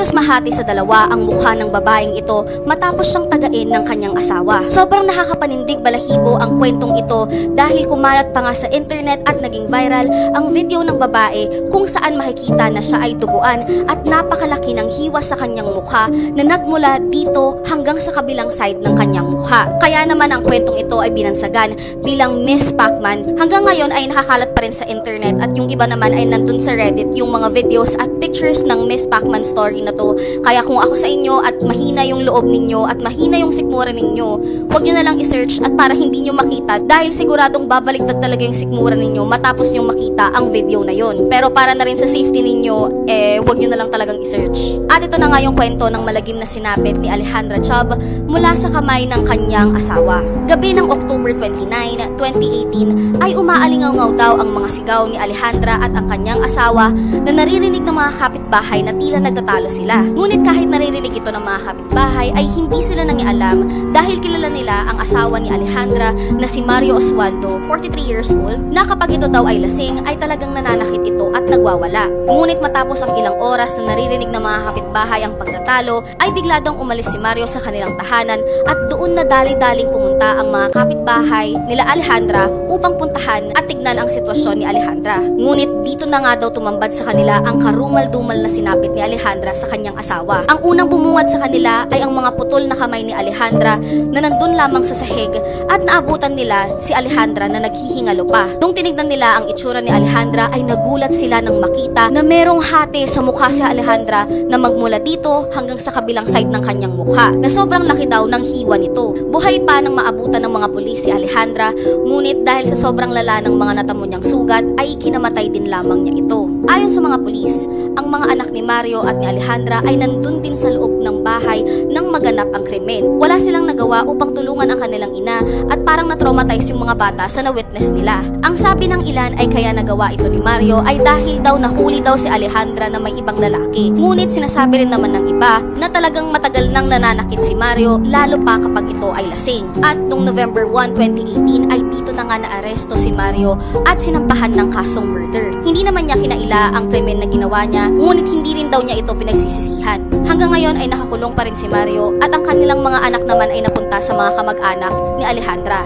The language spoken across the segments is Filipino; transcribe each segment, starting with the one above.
halos mahati sa dalawa ang mukha ng babaeng ito matapos siyang tagain ng kanyang asawa. Sobrang nakakapanindig balahibo ang kwentong ito dahil kumalat pa nga sa internet at naging viral ang video ng babae kung saan makikita na siya ay duguan at napakalaki ng hiwa sa kanyang mukha na nagmula dito hanggang sa kabilang side ng kanyang mukha. Kaya naman ang kwentong ito ay binansagan bilang Miss Pacman. Hanggang ngayon ay nakakalat pa rin sa internet at yung iba naman ay nandun sa Reddit yung mga videos at pictures ng Miss Pacman story na to. Kaya kung ako sa inyo at mahina yung loob ninyo at mahina yung sikmura ninyo, huwag nyo na lang i-search at para hindi nyo makita dahil siguradong babaliktad talaga yung sikmura ninyo matapos nyo makita ang video na yon. Pero para na rin sa safety ninyo, huwag nyo na lang talagang i-search. At ito na nga yung kwento ng malagim na sinapit ni Alejandra Chub mula sa kamay ng kanyang asawa. Gabi ng October 29, 2018 ay umaalingaw daw ang mga sigaw ni Alejandra at ang kanyang asawa na naririnig ng mga kapitbahay na tila nagtatalo sila. Ngunit kahit naririnig ito ng mga kapitbahay ay hindi sila nangialam dahil kilala nila ang asawa ni Alejandra na si Mario Oswaldo, 43 years old, na kapag ito daw ay lasing ay talagang nananakit ito at nagwawala. Ngunit matapos ang ilang oras na naririnig ng mga kapitbahay ang pagtatalo ay bigla daw umalis si Mario sa kanilang tahanan at doon na dali-daling pumunta ang mga kapitbahay nila Alejandra upang puntahan at tignan ang sitwasyon ni Alejandra. Ngunit dito na nga daw tumambad sa kanila ang karumal-dumal na sinapit ni Alejandra sa kanyang asawa. Ang unang bumungad sa kanila ay ang mga putol na kamay ni Alejandra na nandun lamang sa sahig at naabutan nila si Alejandra na naghihingalo pa. Nung tinignan nila ang itsura ni Alejandra ay nagulat sila nang makita na merong hati sa mukha si Alejandra na magmula dito hanggang sa kabilang side ng kanyang mukha na sobrang laki daw ng hiwa nito. Buhay pa nang maabutan ng mga pulis si Alejandra, ngunit dahil sa sobrang lala ng mga natamo niyang sugat ay kinamatay din lamang niya ito. Ayon sa mga pulis, ang mga anak ni Mario at ni Alejandra ay nandun din sa loob ng bahay nang maganap ang krimen. Wala silang nagawa upang tulungan ang kanilang ina at parang na-traumatize yung mga bata sa na-witness nila. Ang sabi ng ilan ay kaya nagawa ito ni Mario ay dahil daw nahuli daw si Alejandra na may ibang lalaki. Ngunit sinasabi rin naman ng iba na talagang matagal nang nananakit si Mario lalo pa kapag ito ay lasing. At noong November 1, 2018 ay dito na nga naaresto si Mario at sinampahan ng kasong murder. Hindi naman niya kinaila ang krimen na ginawa niya, ngunit hindi rin daw niya ito pinagsisisihan. Hanggang ngayon ay nakakulong pa rin si Mario at ang kanilang mga anak naman ay napunta sa mga kamag-anak ni Alejandra.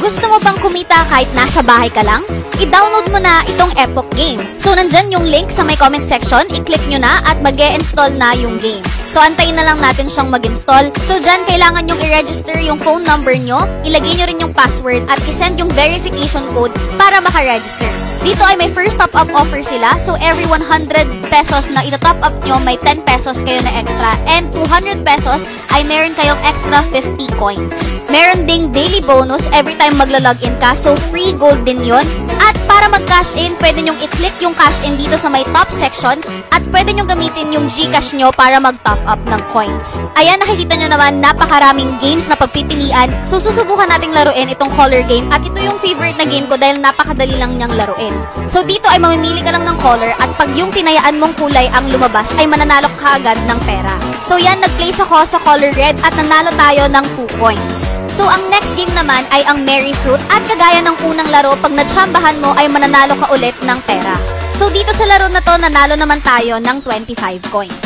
Gusto mo bang kumita kahit nasa bahay ka lang? I-download mo na itong Epoch Game. So nandyan yung link sa may comment section, i-click nyo na at mag-e-install na yung game. So antayin na lang natin siyang mag-install. So dyan kailangan yung i-register yung phone number nyo, ilagay nyo rin yung password at i-send yung verification code para maka-register. Dito ay may first top-up offer sila. So every 100 pesos na ito-top up nyo, may 10 pesos kayo na extra. And 200 pesos ay meron kayong extra 50 coins. Meron ding daily bonus every time magla-login ka. So free gold din yun. At para mag-cash in, pwede nyong i-click yung cash in dito sa may top section. At pwede nyong gamitin yung GCash nyo para mag-top up ng coins. Ayan, nakikita nyo naman, napakaraming games na pagpipilian. So susubukan nating laruin itong color game. At ito yung favorite na game ko dahil napakadali lang niyang laruin. So dito ay mamimili ka lang ng color at pag yung tinayaan mong kulay ang lumabas ay mananalo ka agad ng pera. So yan, nag-place ako sa color red at nanalo tayo ng 2 coins. So ang next game naman ay ang Merry Fruit at kagaya ng unang laro, pag natsambahan mo ay mananalo ka ulit ng pera. So dito sa laro na to, nanalo naman tayo ng 25 coins.